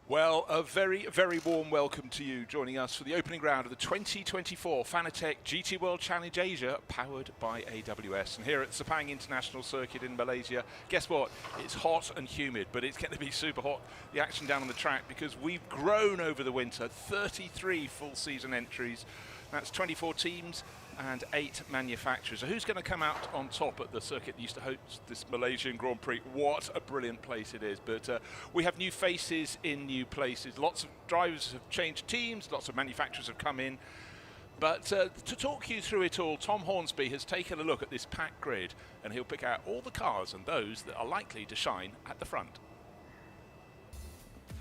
Well, a very, very warm welcome to you joining us for the opening round of the 2024 Fanatec GT World Challenge Asia, powered by AWS. And here at Sepang International Circuit in Malaysia, guess what? It's hot and humid, but it's going to be super hot, the action down on the track, because we've grown over the winter, 33 full season entries. That's 24 teams and 8 manufacturers. So who's going to come out on top at the circuit that used to host this Malaysian Grand Prix? What a brilliant place it is. But we have new faces in new places. Lots of drivers have changed teams, lots of manufacturers have come in. But to talk you through it all, Tom Hornsby has taken a look at this pack grid, and he'll pick out all the cars and those that are likely to shine at the front.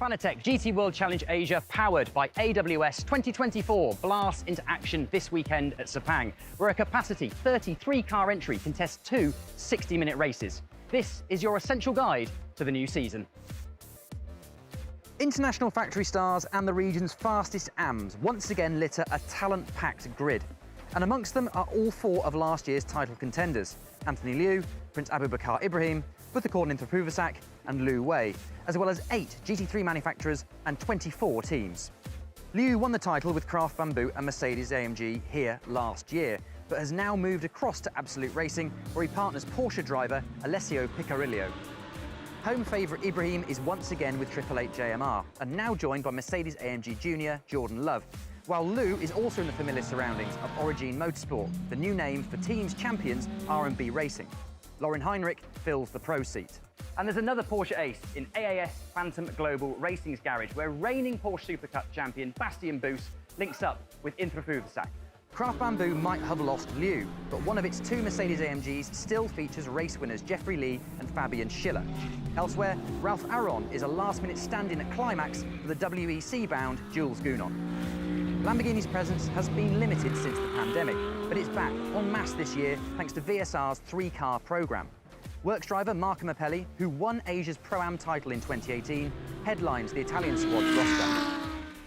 Fanatec GT World Challenge Asia, powered by AWS 2024, blasts into action this weekend at Sepang, where a capacity 33-car entry contests two 60-minute races. This is your essential guide to the new season. International factory stars and the region's fastest AMs once again litter a talent-packed grid. And amongst them are all 4 of last year's title contenders: Anthony Liu, Prince Abubakar Ibrahim, Buthakorn Inthaphuvasak and Lu Wei, as well as 8 GT3 manufacturers and 24 teams. Liu won the title with Craft Bamboo and Mercedes-AMG here last year, but has now moved across to Absolute Racing, where he partners Porsche driver Alessio Picarillo. Home favourite Ibrahim is once again with 888 JMR, and now joined by Mercedes-AMG Junior Jordan Love, while Liu is also in the familiar surroundings of Origin Motorsport, the new name for teams champions R&B Racing. Lauren Heinrich fills the pro seat. And there's another Porsche ace in AAS Phantom Global Racing's garage, where reigning Porsche Super Cup champion Bastian Boos links up with Inthaphuvasak. Craft Bamboo might have lost Liu, but one of its 2 Mercedes-AMGs still features race winners Jeffrey Lee and Fabian Schiller. Elsewhere, Ralph Aron is a last-minute stand-in at Climax for the WEC-bound Jules Gounon. Lamborghini's presence has been limited since the pandemic, but it's back en masse this year thanks to VSR's 3-car programme. Works driver Marco Mappelli, who won Asia's Pro-Am title in 2018, headlines the Italian squad's roster.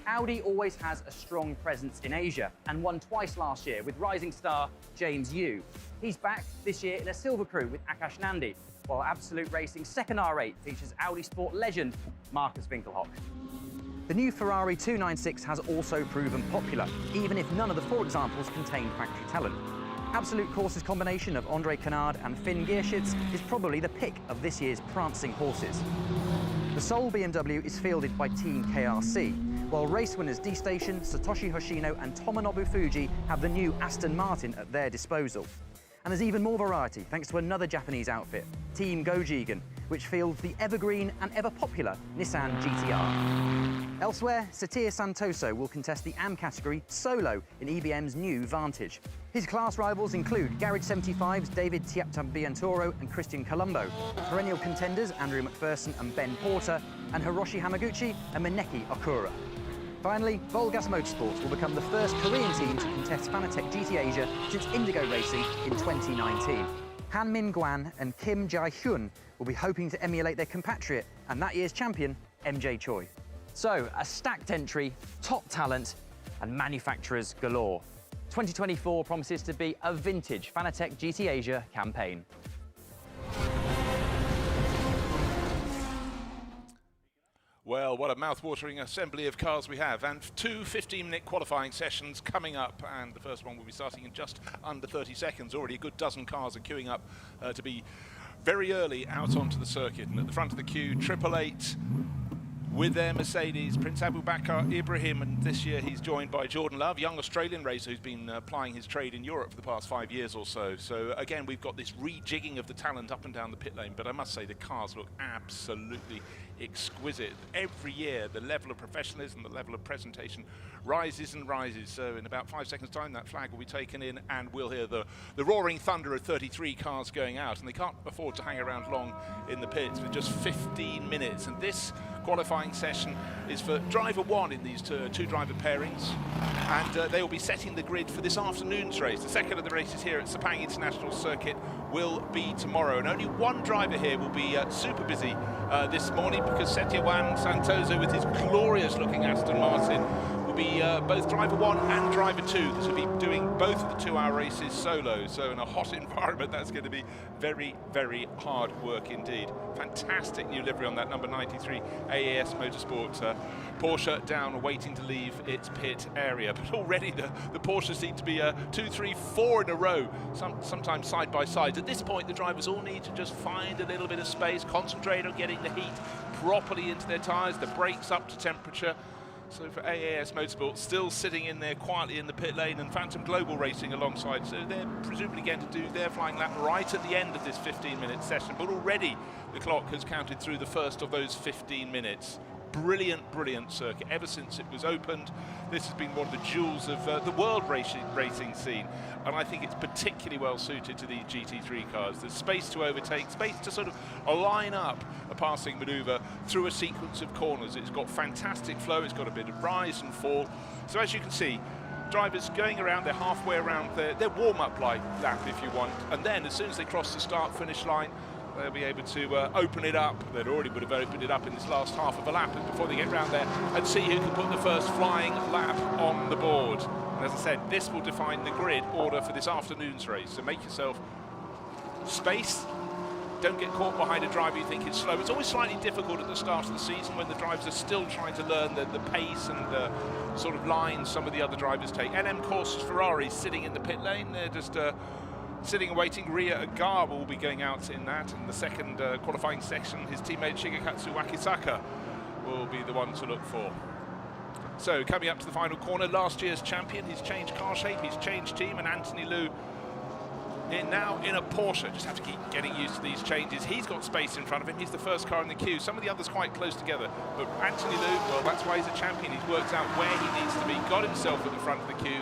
Audi always has a strong presence in Asia and won twice last year with rising star James Yu. He's back this year in a silver crew with Akash Nandi, while Absolute Racing's second R8 features Audi Sport legend Markus Winkelhock. The new Ferrari 296 has also proven popular, even if none of the 4 examples contain factory talent. Absolute Course's combination of Andre Canard and Finn Geerschitz is probably the pick of this year's prancing horses. The sole BMW is fielded by Team KRC, while race winners D-Station, Satoshi Hoshino and Tomonobu Fuji have the new Aston Martin at their disposal. And there's even more variety thanks to another Japanese outfit, Team Gojigen, which fields the evergreen and ever-popular Nissan GTR. Elsewhere, Satir Santoso will contest the AM category solo in EBM's new Vantage. His class rivals include Garage 75's David Tiaptambiantoro and Christian Colombo, perennial contenders Andrew McPherson and Ben Porter, and Hiroshi Hamaguchi and Mineki Okura. Finally, Volgas Motorsports will become the first Korean team to contest Fanatec GT Asia since Indigo Racing in 2019. Han Min Guan and Kim Jae-hyun will be hoping to emulate their compatriot and that year's champion, MJ Choi. So, a stacked entry, top talent, and manufacturers galore. 2024 promises to be a vintage Fanatec GT Asia campaign. Well, what a mouth-watering assembly of cars we have, and 2 15-minute qualifying sessions coming up, and the first one will be starting in just under 30 seconds. Already a good dozen cars are queuing up to be very early out onto the circuit, and at the front of the queue, 888 with their Mercedes, Prince Abubakar Ibrahim, and this year he's joined by Jordan Love, young Australian racer who's been plying his trade in Europe for the past 5 years or so. So again, we've got this rejigging of the talent up and down the pit lane, but I must say the cars look absolutely exquisite. Every year, the level of professionalism, the level of presentation rises and rises. So in about 5 seconds' time, that flag will be taken in, and we'll hear the roaring thunder of 33 cars going out, and they can't afford to hang around long in the pits for just 15 minutes. And this qualifying session is for driver 1 in these 2 driver pairings, and they will be setting the grid for this afternoon's race. The second of the races here at Sepang International Circuit will be tomorrow, and only 1 driver here will be super busy this morning, because Setiawan Santoso with his glorious looking Aston Martin will be both driver 1 and driver 2 that will be doing both of the 2-hour races solo. So in a hot environment, that's going to be very, very hard work indeed. Fantastic new livery on that number 93 AAS Motorsports Porsche, down waiting to leave its pit area. But already the Porsche seem to be 2, 3, 4 in a row, sometimes side by side. At this point, the drivers all need to just find a little bit of space, concentrate on getting the heat properly into their tyres, the brakes up to temperature. So for AAS Motorsports, still sitting in there quietly in the pit lane, and Phantom Global racing alongside. So they're presumably going to do their flying lap right at the end of this 15-minute session. But already the clock has counted through the first of those 15 minutes. Brilliant, brilliant circuit. Ever since it was opened, this has been one of the jewels of the world racing scene, and I think it's particularly well suited to these GT3 cars. There's space to overtake, space to sort of line up a passing manoeuvre through a sequence of corners. It's got fantastic flow, it's got a bit of rise and fall. So as you can see, drivers going around, they're halfway around their warm-up lap, if you want, and then as soon as they cross the start-finish line, they'll be able to open it up. They already would have opened it up in this last half of a lap before they get round there and see who can put the first flying lap on the board. And as I said, this will define the grid order for this afternoon's race. So make yourself space. Don't get caught behind a driver you think is slow. It's always slightly difficult at the start of the season when the drivers are still trying to learn the pace and the sort of lines some of the other drivers take. NM Corsa's Ferrari sitting in the pit lane. They're just sitting and waiting. Ria Agar will be going out in that. In the second qualifying section, his teammate Shigekatsu Wakisaka will be the one to look for. So coming up to the final corner, last year's champion, he's changed car shape, he's changed team, and Anthony Liu now in a Porsche. Just have to keep getting used to these changes. He's got space in front of him. He's the first car in the queue. Some of the others quite close together. But Anthony Liu, well, that's why he's a champion. He's worked out where he needs to be, got himself at the front of the queue,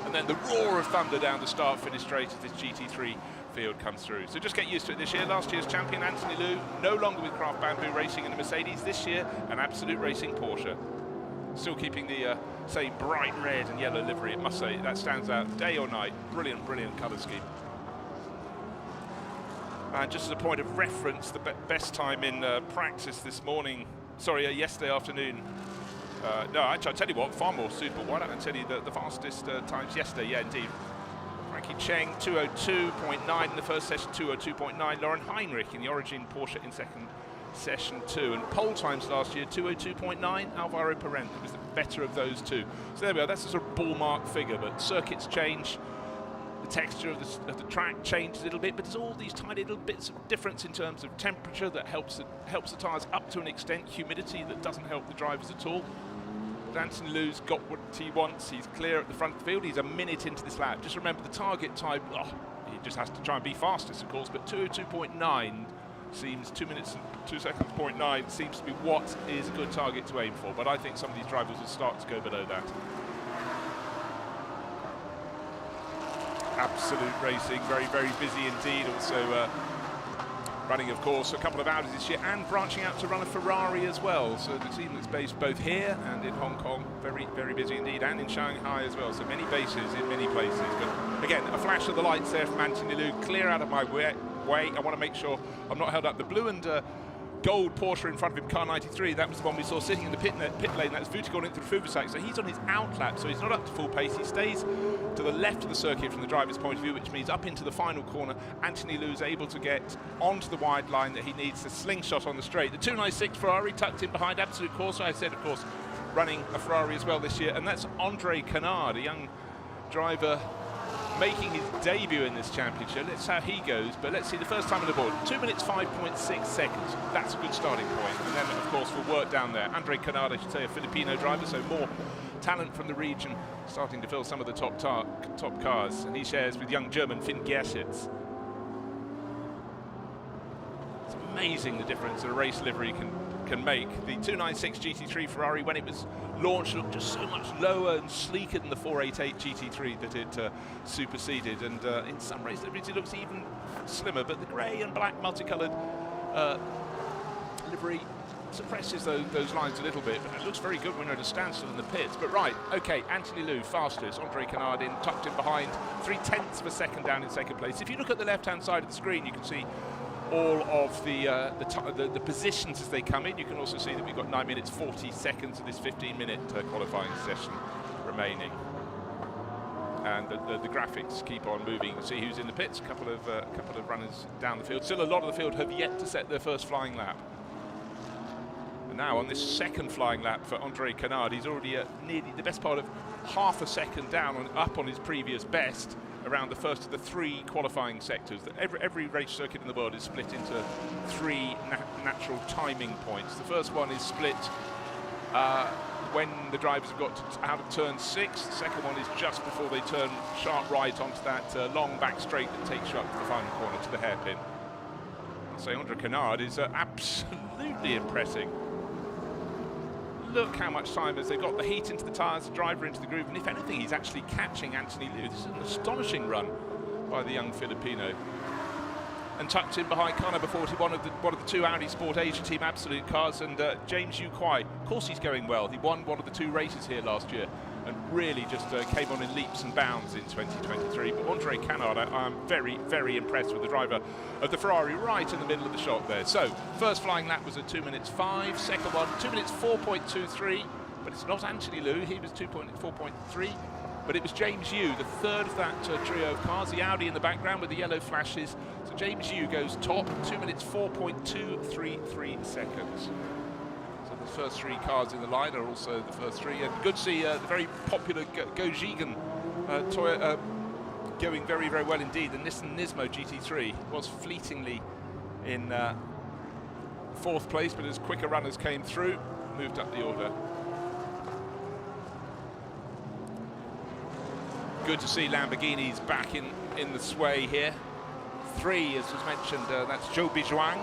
and then the roar of thunder down the start-finish straight as this GT3 field comes through. So just get used to it this year. Last year's champion, Anthony Liu, no longer with Craft Bamboo Racing in the Mercedes. This year, an Absolute Racing Porsche. Still keeping the same bright red and yellow livery, it must say. That stands out day or night. Brilliant, brilliant colour scheme. And just as a point of reference, the best time in practice this morning, yesterday afternoon, no, actually, I'll tell you what, far more suitable. Why don't I tell you the fastest times yesterday? Yeah, indeed. Frankie Cheng, 202.9 in the first session, 202.9. Lauren Heinrich in the Origin Porsche in second session 2. And pole times last year, 202.9. Alvaro Parent was the better of those two. So there we are, that's a sort of ballpark figure, but circuits change. The texture of the track changes a little bit, but there's all these tiny little bits of difference in terms of temperature that helps the tyres up to an extent, humidity that doesn't help the drivers at all. But Anthony Liu's got what he wants. He's clear at the front of the field. He's a minute into this lap. Just remember the target time, he just has to try and be fastest, of course, but 202.9 seems 2 minutes and 2 seconds, 0.9 seems to be what is a good target to aim for. But I think some of these drivers will start to go below that. Absolute Racing, very, very busy indeed. Also running, of course, a couple of Audis this year and branching out to run a Ferrari as well. So the team that's based both here and in Hong Kong, very, very busy indeed, and in Shanghai as well. So many bases in many places. But again, a flash of the lights there from Anthony Liu. Clear out of my way. I want to make sure I'm not held up. The blue and gold Porsche in front of him, car 93, that was the one we saw sitting in the pit lane. That's Vuitton into the Fubersac, so he's on his outlap, so he's not up to full pace. He stays to the left of the circuit from the driver's point of view, which means up into the final corner, Anthony Liu is able to get onto the wide line that he needs to slingshot on the straight. The 296 Ferrari tucked in behind Absolute Corsa, I said, of course, running a Ferrari as well this year, and that's Andre Canard, a young driver making his debut in this championship. Let's see how he goes, but let's see the first time on the board. 2 minutes, 5.6 seconds. That's a good starting point. And then, of course, we'll work down there. Andre Canard, I should say, a Filipino driver, so more talent from the region, starting to fill some of the top cars. And he shares with young German Finn Gersitz. It's amazing the difference that a race livery can make. The 296 GT3 Ferrari, when it was launched, looked just so much lower and sleeker than the 488 GT3 that it superseded, and in some race liveries it looks even slimmer, but the grey and black multicoloured livery suppresses those lines a little bit, but it looks very good when you're at a standstill in the pits. But right, okay, Anthony Liu fastest, Andre Canard tucked in behind, 0.3 of a second down in second place. If you look at the left hand side of the screen, you can see all of the positions as they come in. You can also see that we've got 9 minutes 40 seconds of this 15-minute qualifying session remaining. And the graphics keep on moving. You can see who's in the pits, a couple of runners down the field. Still a lot of the field have yet to set their first flying lap. And now on this second flying lap for Andre Canard, he's already nearly the best part of half a second down up on his previous best around the first of the 3 qualifying sectors. Every race circuit in the world is split into 3 natural timing points. The first one is split when the drivers have got out of turn 6. The second one is just before they turn sharp right onto that long back straight that takes you up to the final corner, to the hairpin. I'll say Andre Canard is absolutely impressing. Look how much time as they've got the heat into the tyres, the driver into the groove, and if anything, he's actually catching Anthony Liu. This is an astonishing run by the young Filipino. And tucked in behind car number 41 of the 2 Audi Sport Asia Team Absolute cars, and James Yu Kwai. Of course he's going well. He won one of the 2 races here last year and really just came on in leaps and bounds in 2023. But Andre Canard, I'm very, very impressed with the driver of the Ferrari right in the middle of the shot there. So, first flying lap was at 2 minutes 5, second one 2 minutes 4.23, but it's not Anthony Liu, he was 2.4.3. But it was James Yu, the third of that trio of cars, the Audi in the background with the yellow flashes. So James Yu goes top, 2 minutes 4.233 seconds. So the first 3 cars in the line are also the first 3. And good to see the very popular Gojigan Toyota going very, very well indeed. The Nissan Nismo GT3 was fleetingly in 4th place, but as quicker runners came through, moved up the order. Good to see Lamborghinis back in the sway here. 3, as was mentioned, that's Zhou Bijuang.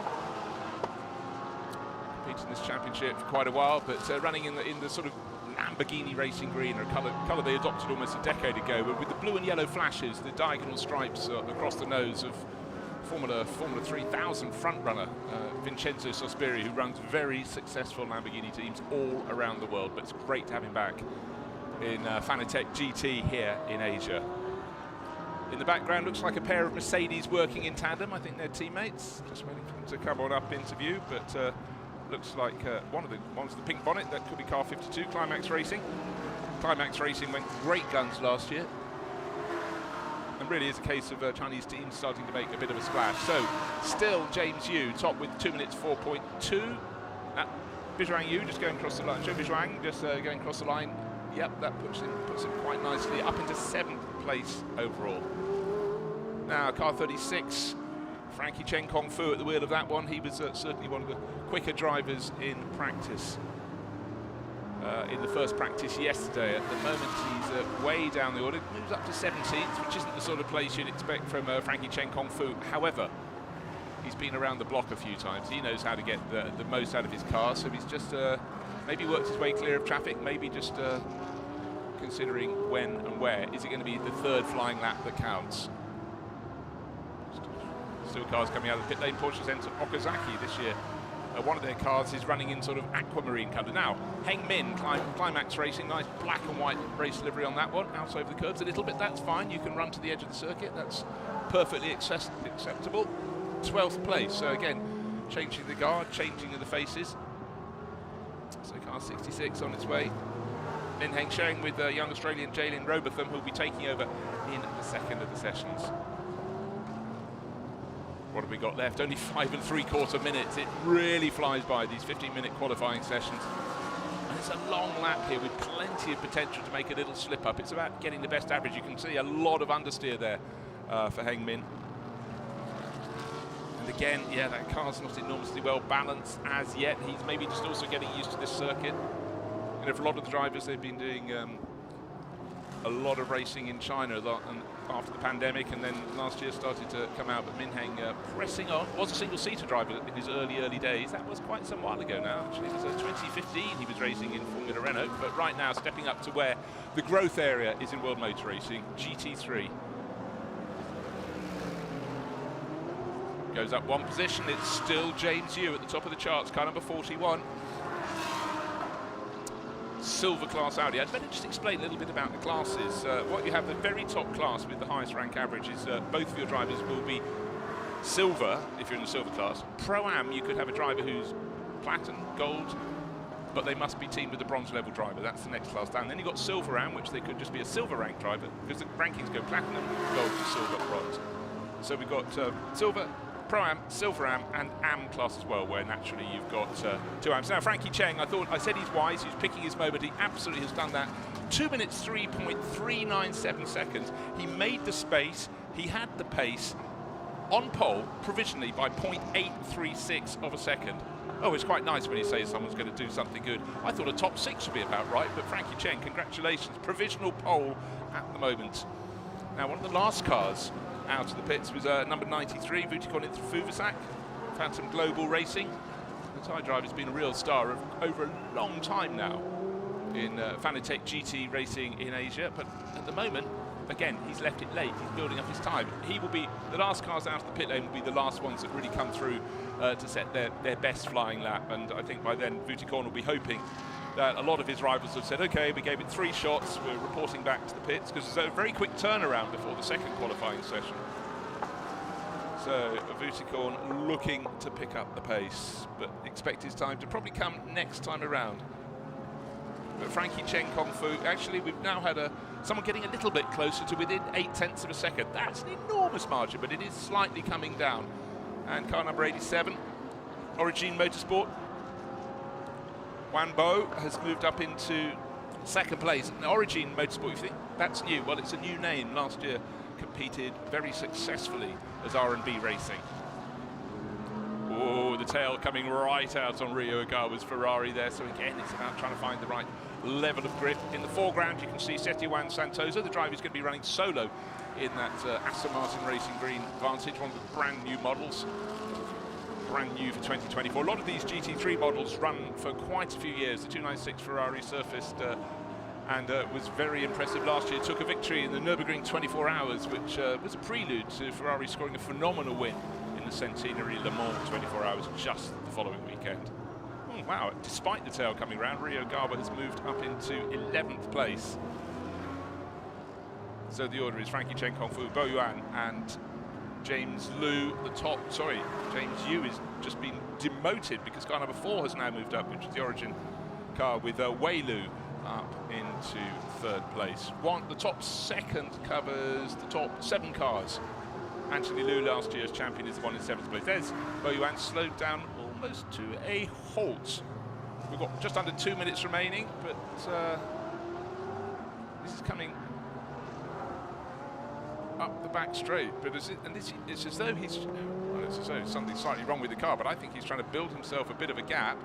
Competed in this championship for quite a while, but running in the sort of Lamborghini racing green, or a colour they adopted almost a decade ago, but with the blue and yellow flashes, the diagonal stripes across the nose of Formula 3000 front-runner Vincenzo Sospiri, who runs very successful Lamborghini teams all around the world. But it's great to have him back in Fanatec GT here in Asia. In the background looks like a pair of Mercedes working in tandem. I think they're teammates. Just waiting for them to come on up into view, but looks like one's the pink bonnet. That could be car 52, Climax Racing. Climax Racing went great guns last year, and really is a case of Chinese teams starting to make a bit of a splash. So still James Yu top with 2 minutes 4.2. Bijuang Yu just going across the line. Zhou Bijuang just going across the line. Yep, that puts it quite nicely up into 7th place overall. Now, car 36, Frankie Chen Kong Fu at the wheel of that one. He was certainly one of the quicker drivers in practice. In the first practice yesterday. At the moment, he's way down the order. Moves up to 17th, which isn't the sort of place you'd expect from Frankie Chen Kong Fu. However, he's been around the block a few times. He knows how to get the most out of his car, so he's just maybe worked his way clear of traffic, maybe just considering when and where. Is it going to be the 3rd flying lap that counts? Still cars coming out of the pit lane. Porsche's entered Okazaki this year. One of their cars is running in sort of aquamarine colour. Now, Heng Min, Climax Racing, nice black and white race livery on that one. Out over the curbs a little bit, that's fine. You can run to the edge of the circuit. That's perfectly acceptable. 12th place. So again, changing the guard, changing of the faces. So car 66 on its way. Min Heng sharing with young Australian Jaylin Robotham, who'll be taking over in the 2nd of the sessions. What have we got left? Only 5 3/4 minutes. It really flies by, these 15-minute qualifying sessions. And it's a long lap here with plenty of potential to make a little slip up. It's about getting the best average. You can see a lot of understeer there for Heng Min. And again, yeah, that car's not enormously well balanced as yet. He's maybe just also getting used to this circuit. You know, for a lot of the drivers, they've been doing a lot of racing in China and after the pandemic, and then last year started to come out. But Min Heng pressing on. Was a single-seater driver in his early days. That was quite some while ago now. Actually, it was 2015 he was racing in Formula Renault. But right now, stepping up to where the growth area is in World Motor Racing, GT3. Goes up 1 position. It's still James Yu at the top of the charts, car number 41. Silver class Audi. I'd better just explain a little bit about the classes. What you have, the very top class with the highest rank average is both of your drivers will be Silver, if you're in the silver class. Pro-Am, you could have a driver who's platinum, gold, but they must be teamed with a bronze level driver. That's the next class down. Then you've got Silver Am, which they could just be a silver rank driver, because the rankings go platinum, gold to silver, bronze. So we've got silver, Pro-Am, Silver Am, and Am class as well, where naturally you've got 2 Ams. Now, Frankie Cheng, I said he's wise, he's picking his moment, he absolutely has done that. 2 minutes, 3.397 seconds. He made the space, he had the pace, on pole, provisionally, by 0.836 of a second. Oh, it's quite nice when you say someone's going to do something good. I thought a top 6 would be about right, but Frankie Cheng, congratulations. Provisional pole at the moment. Now, one of the last cars out of the pits was number 93, Vutikon Fuvasak, Phantom Global Racing. The Thai driver's been a real star over a long time now in Fanatec GT racing in Asia, but at the moment, again, he's left it late. He's building up his time. He will be, the last cars out of the pit lane will be the last ones that really come through to set their best flying lap. And I think by then, Vutikon will be hoping that a lot of his rivals have said, okay, we gave it 3 shots, we're reporting back to the pits, because there's a very quick turnaround before the second qualifying session. So Vutikon looking to pick up the pace, but expect his time to probably come next time around. But Frankie Cheng Kung Fu, actually we've now had someone getting a little bit closer to within 0.8 of a second. That's an enormous margin, but it is slightly coming down. And car number 87, Origin Motorsport, Wan Bo has moved up into 2nd place. Now, Origin Motorsport, you think that's new? Well, it's a new name. Last year competed very successfully as R&B Racing. Oh, the tail coming right out on Ryo Ogawa's Ferrari there. So again, it's about trying to find the right level of grip. In the foreground, you can see Setiawan Santosa. The driver is going to be running solo in that Aston Martin Racing Green Vantage, one of the brand new models. Brand new for 2024. A lot of these GT3 models run for quite a few years. The 296 Ferrari surfaced and was very impressive last year. Took a victory in the Nürburgring 24 Hours, which was a prelude to Ferrari scoring a phenomenal win in the Centenary Le Mans 24 Hours just the following weekend. Oh, wow, despite the tail coming round, Ryo Ogawa has moved up into 11th place. So the order is Frankie Cheng Kung Fu, Bo Yuan and James Liu, James Yu has just been demoted because car number 4 has now moved up, which is the Origin car with Wei Lu up into 3rd place. The top 2nd covers the top 7 cars. Anthony Liu, last year's champion, is the one in 7th place. There's Bo Yuan slowed down almost to a halt. We've got just under 2 minutes remaining, but this is coming up the back straight, but it's as though something slightly wrong with the car, but I think he's trying to build himself a bit of a gap,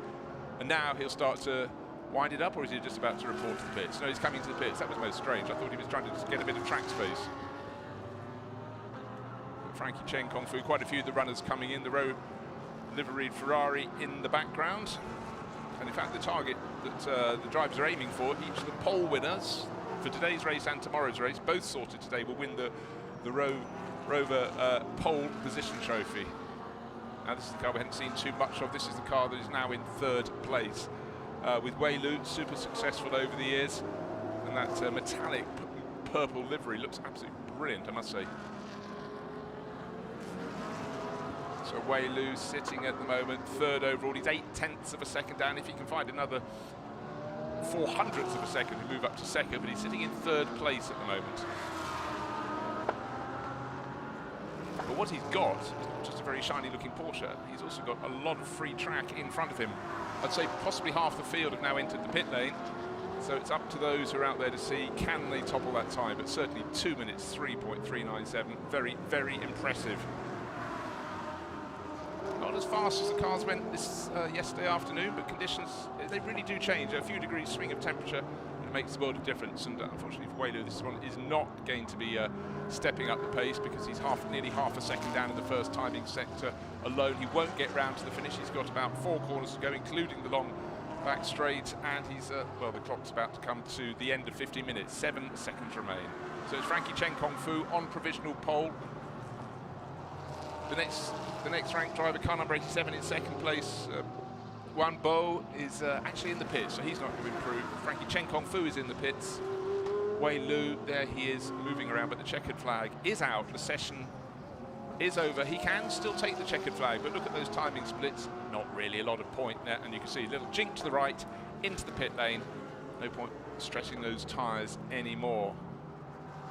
and now he'll start to wind it up, or is he just about to report to the pits? No, he's coming to the pits. That was most strange. I thought he was trying to just get a bit of track space. But Frankie Cheng Kung Fu, quite a few of the runners coming in, the ROWE liveried Ferrari in the background, and in fact the target that the drivers are aiming for, each of the pole winners for today's race and tomorrow's race, both sorted today, will win the Rover pole position trophy. Now this is the car we haven't seen too much of. This is the car that is now in 3rd place with Wei Lu, super successful over the years, and that metallic purple livery looks absolutely brilliant, I must say. So Wei Lu sitting at the moment 3rd overall. He's 0.8 of a second down. If he can find another 0.04 of a second to move up to 2nd, but he's sitting in 3rd place at the moment. But what he's got is not just a very shiny looking Porsche, he's also got a lot of free track in front of him. I'd say possibly half the field have now entered the pit lane, so it's up to those who are out there to see, can they topple that time, but certainly 2 minutes 3.397, very, very impressive. Not as fast as the cars went this yesterday afternoon, but conditions, they really do change. A few degrees swing of temperature, it makes a world of difference. And unfortunately for Wei Lu, this one is not going to be stepping up the pace because he's nearly half a second down in the first timing sector alone. He won't get round to the finish. He's got about 4 corners to go, including the long back straight, and he's, well, the clock's about to come to the end of 50 minutes. 7 seconds remain. So it's Frankie Cheng Kung Fu on provisional pole. The next ranked driver, car number 87 in 2nd place. Wan Bo is actually in the pits, so he's not going to improve. Frankie Cheng Kung Fu is in the pits. Wei Lu, there he is moving around, but the checkered flag is out. The session is over. He can still take the checkered flag, but look at those timing splits. Not really a lot of point there, and you can see a little jink to the right into the pit lane. No point stressing those tyres anymore.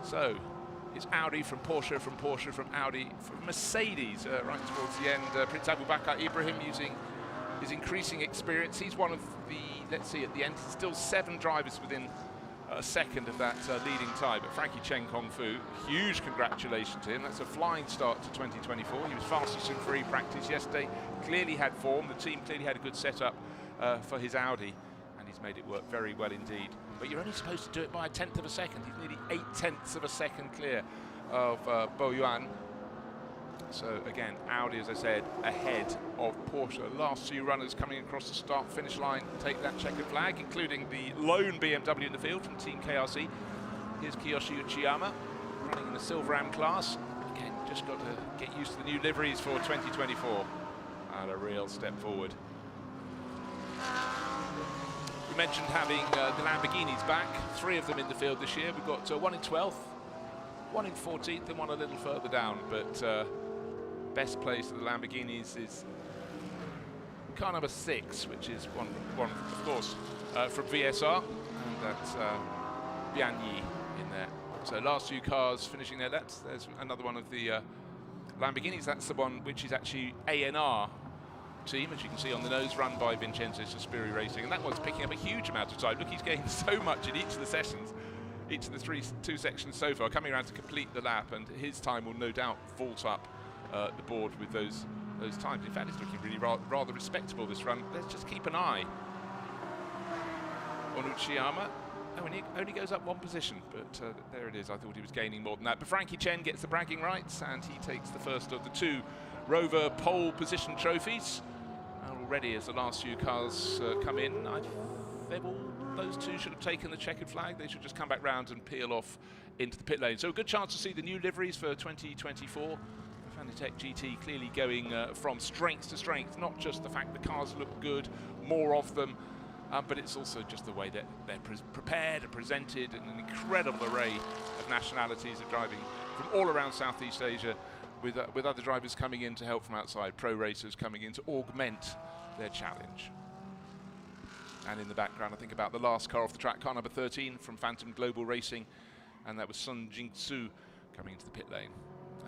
So it's Audi from Porsche, from Porsche, from Audi, from Mercedes right towards the end. Prince Abubakar Ibrahim using his increasing experience. He's one of the, let's see, at the end, still 7 drivers within a second of that leading tie. But Frankie Chen Kong Fu, huge congratulations to him. That's a flying start to 2024. He was fastest in free practice yesterday. Clearly had form. The team clearly had a good setup for his Audi, and he's made it work very well indeed. But you're only supposed to do it by a 1/10 of a second. He's nearly 8/10 of a second clear of Bo Yuan. So again, Audi, as I said, ahead of Porsche. Last few runners coming across the start-finish line take that checkered flag, including the lone BMW in the field from Team KRC. Here's Kiyoshi Uchiyama, running in the Silver Am class. Again, just got to get used to the new liveries for 2024. And a real step forward. We mentioned having the Lamborghinis back, 3 of them in the field this year. We've got 1 in 12th, 1 in 14th, and 1 a little further down. But best place of the Lamborghinis is car number 6, which is one of course, from VSR, and that's Bian Yi in there. So last few cars finishing their laps. There's another one of the Lamborghinis. That's the one which is actually ANR team, as you can see on the nose, run by Vincenzo Sospiri Racing, and that one's picking up a huge amount of time. Look, he's gained so much in each of the sessions, each of the two sections so far, coming around to complete the lap, and his time will no doubt vault up the board with those times. In fact, it's looking really rather respectable this run. Let's just keep an eye on Uchiyama. Oh, and he only goes up 1 position, but there it is. I thought he was gaining more than that. But Frankie Chen gets the bragging rights, and he takes the first of the 2 ROWE Pole Position trophies. And already, as the last few cars come in, those 2 should have taken the checkered flag. They should just come back round and peel off into the pit lane. So a good chance to see the new liveries for 2024. Fanatec GT clearly going from strength to strength, not just the fact the cars look good, more of them, but it's also just the way that they're prepared and presented, and an incredible array of nationalities are driving from all around Southeast Asia, with other drivers coming in to help from outside, pro racers coming in to augment their challenge. And in the background, I think about the last car off the track, car number 13 from Phantom Global Racing, and that was Sun Jingsu coming into the pit lane.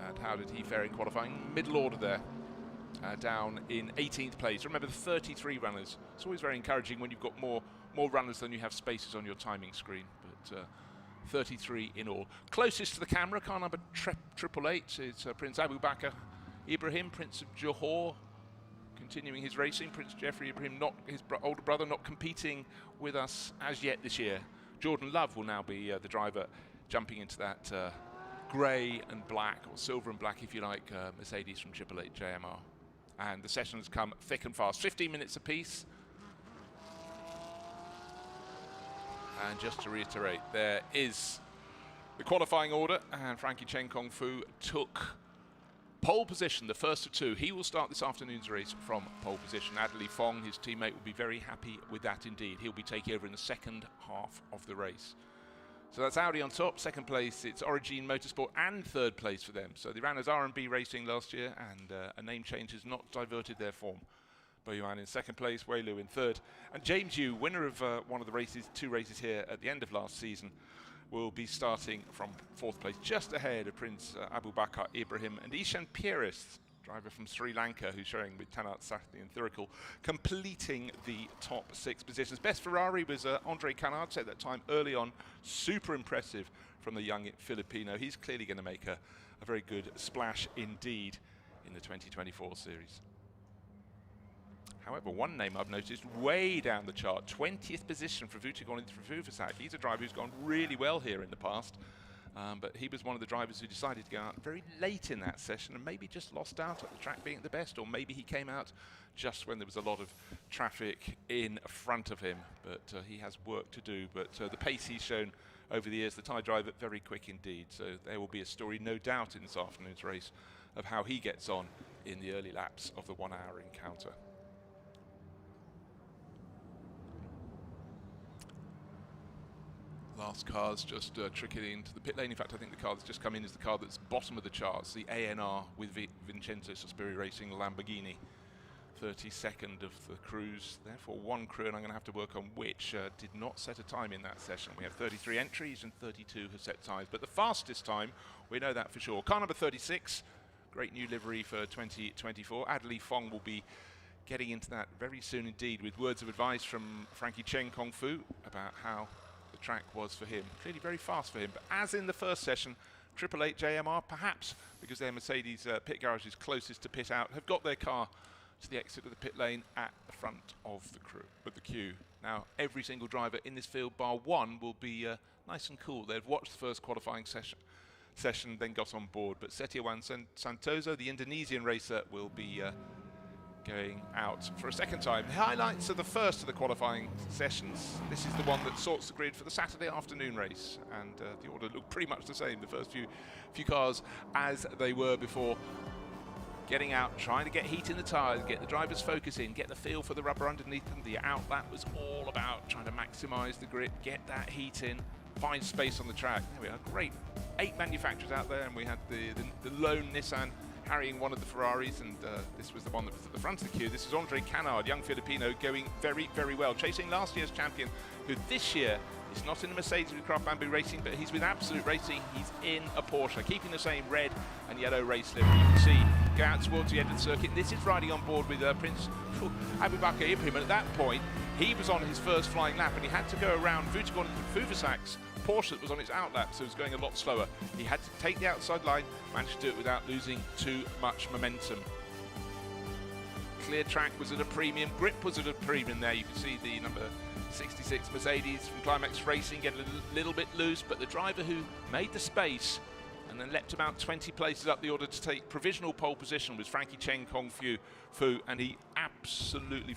And how did he fare in qualifying? Middle order there, down in 18th place. Remember, the 33 runners. It's always very encouraging when you've got more runners than you have spaces on your timing screen. But 33 in all. Closest to the camera, car number 888 is Prince Abubakar Ibrahim, Prince of Johor, continuing his racing. Prince Jeffrey Ibrahim, not his older brother, not competing with us as yet this year. Jordan Love will now be the driver, jumping into that grey and black, or silver and black if you like, Mercedes from 888 JMR. And the sessions come thick and fast, 15 minutes apiece. And just to reiterate, there is the qualifying order, and Frankie Chen Kong Fu took pole position, the first of 2. He will start this afternoon's race from pole position. Adley Fong, his teammate, will be very happy with that indeed. He'll be taking over in the second half of the race. So that's Audi on top. Second place, it's Origin Motorsport, and third place for them. So they ran as R&B Racing last year, and a name change has not diverted their form. Bo Yuan in second place, Wei Lu in third. And James Yu, winner of one of the races, 2 races here at the end of last season, will be starting from 4th place, just ahead of Prince Abubakar Ibrahim and Ishan Pieris, driver from Sri Lanka, who's showing with Tanat Sathi and Thurical, completing the top 6 positions. Best Ferrari was Andre Canard, set that time early on. Super impressive from the young Filipino. He's clearly going to make a very good splash indeed in the 2024 series. However, one name I've noticed way down the chart, 20th position for Vuitton Trifufasat. He's a driver who's gone really well here in the past. But he was one of the drivers who decided to go out very late in that session and maybe just lost out at the track being at the best, or maybe he came out just when there was a lot of traffic in front of him. But he has work to do. But the pace he's shown over the years, the Thai driver, very quick indeed. So there will be a story, no doubt, in this afternoon's race of how he gets on in the early laps of the 1-hour encounter. Last car's just trickling into the pit lane. In fact, I think the car that's just come in is the car that's bottom of the charts, the ANR with Vincenzo Sospiri Racing Lamborghini. 32nd of the crews, therefore one crew, and I'm going to have to work on which, did not set a time in that session. We have 33 entries and 32 have set times, but the fastest time, we know that for sure. Car number 36, great new livery for 2024. Adderley Fong will be getting into that very soon indeed, with words of advice from Frankie Cheng Kung Fu about how the track was for him. Clearly very fast for him, but as in the first session, 888 JMR, perhaps because their Mercedes pit garage is closest to pit out, have got their car to the exit of the pit lane at the front of the queue. Now, every single driver in this field, bar one, will be nice and cool. They've watched the first qualifying session, then got on board. But Setiawan Santoso, the Indonesian racer, will be going out for a second time. The highlights of the first of the qualifying sessions. This is the one that sorts the grid for the Saturday afternoon race, and the order looked pretty much the same. The first few cars as they were before. Getting out, trying to get heat in the tyres, get the drivers focusing, get the feel for the rubber underneath them. The outlap was all about trying to maximise the grip, get that heat in, find space on the track. There we are, great. 8 manufacturers out there, and we had the lone Nissan harrying one of the Ferraris, and this was the one that was at the front of the queue. This is Andre Canard, young Filipino, going very, very well, chasing last year's champion, who this year is not in a Mercedes with Craft Bamboo Racing, but he's with Absolute Racing. He's in a Porsche, keeping the same red and yellow race livery. You can see, go out towards the end of the circuit. This is riding on board with Prince Abubakar Ibrahim, and at that point, he was on his first flying lap, and he had to go around Vuitton and Fuvasak's Porsche that was on its outlap, so it was going a lot slower. He had to take the outside line, managed to do it without losing too much momentum. Clear track was at a premium, grip was at a premium there. You can see the number 66 Mercedes from Climax Racing get a little bit loose, but the driver who made the space and then leapt about 20 places up the order to take provisional pole position was Frankie Cheng Kong Fu, and he absolutely